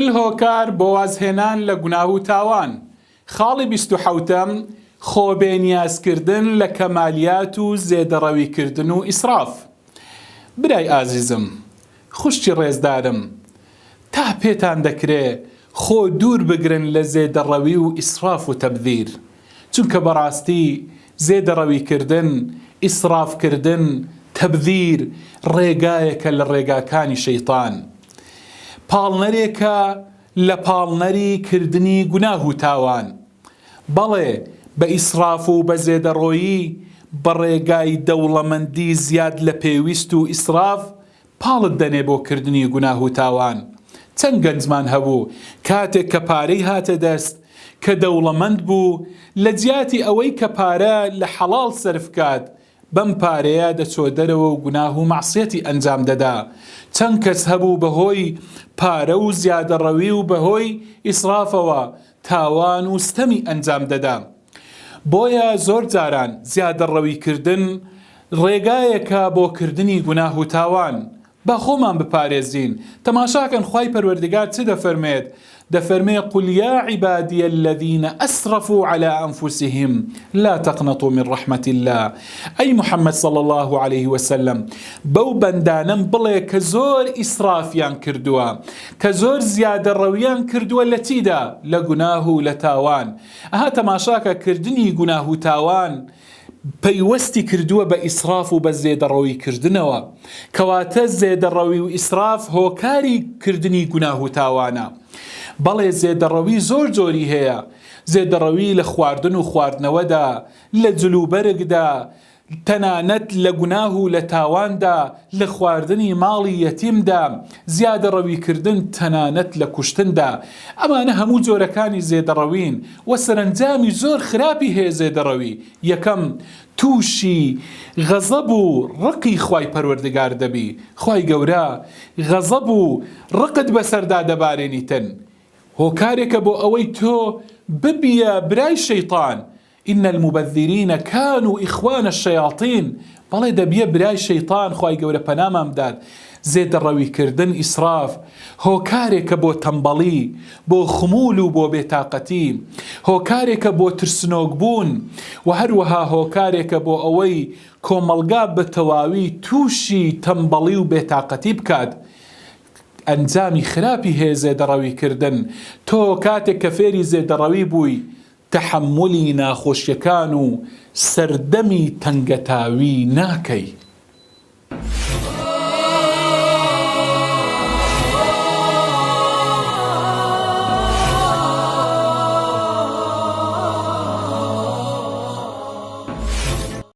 دڵ هۆکار بۆ وازهێنان لە گوناه و تاوان. خاڵی 27ەم خۆبێنیازکردن لە کەمالیات و زێدەڕەویکردن و ئیسراف. برای ئازیزم، خوشتی ڕێزدارم، تا پێتان دەکرێ خۆ دوور بگرن لە زێدەڕەوی و ئیسراف و تەبذیر، چونکە بەڕاستی زێدەڕەویکردن، ئیسرافکردن، تەبذیر ڕێگایەکە لە ڕێگاکانی شەیطان، پاڵنەرێکە لە پاڵنەری کردنی گوناه و تاوان. بەڵێ بە ئیسراف و بە زێدەڕۆیی بە ڕێگای دەوڵەمەندی زیاد لە پێویست و ئیسراف پاڵت دەنێ بۆ کردنی گوناه و تاوان. چەند گەنجمان هەبوو کاتێک کە پارەی هاتە دەست کە دەوڵەمەند بوو، لە جیاتی ئەوەی کە پارە لە حەڵاڵ سەرفکات بەم پارەیە دەچۆ دەرەوە و گوناه و مەعسیەتی ئەنجام دەدا. چەند کەس هەبوو بەهۆی پارە و زیادەڕەوی و بەهۆی ئیسرافەوە تاوان و ستەمی ئەنجام دەدا. بۆیە زۆر جاران زیادەڕەویکردن ڕێگایەکە بۆ کردنی گوناه و تاوان. با خۆمان بپارێزین. تەماشاکەن خوای پەروەردگار چ دەفەرمێت؟ دەفەرمێ قل يا عبادي الذين أسرفوا على أنفسهم لا تقنطوا من رحمة الله. أي محمد صلى الله عليه وسلم بو بندانم بڵێ کە زۆر ئیسرافیان کردووە، کە زۆر زیادەڕەویان کردووە لە چیدا؟ لە گوناه و لە تاوان. ئەها تەماشاکە کردنی گوناه و تاوان پەیوەستی کردووە بە ئیسراف و بە زێدەڕەویکردنەوە، کەواتە زێدەڕەوی و ئیسراف هۆکاری کردنی گوناه و تاوانە. بەڵێ زێدەڕەوی زۆر جۆری هەیە. زێدەڕەوی لە خواردن و خواردنەوەدا، لە جلوبەرگدا، تەنانەت لە گوناه و لە تاواندا، لە خواردنی ماڵی یەتیمدا، زیادەڕەویکردن تەنانەت لە کوشتندا. ئەمانە هەموو جۆرەکانی زێدەڕەوین و سەرنجامی زۆر خراپی هەیە زێدەڕەوی. یەکەم تووشی غەزەب و ڕقی خوای پەروەردگار دەبی. خوای گەورە غەزەب و ڕقت بەسەردا دەبارێنیتن. هۆکارێکە بۆ ئەوەی تۆ ببیە برای شەیطان. إن المبذرين كانوا إخوان الشياطين. بەڵێ دەبیە برای شەیطان. خوای گەورە پەنامام داد. زێدەڕەویکردن ئیسراف هۆکارێکە بۆ تەمبەڵی، بۆ خمول و بۆ بێتاقەتی، هۆکارێکە بۆ ترسنۆک بوون و هەروەها هۆکارێکە بۆ ئەوەی کۆمەڵگا بە تەواوی تووشی تەمبەڵی و بێتاقەتی بکات. ئەنجامی خراپی هەیە زێدەڕەویکردن. تۆ کاتێک کە فێری زێدەڕەوی بووی، تەحملی ناخۆشیەکان و سەردەمی تەنگەتاوی ناکەی.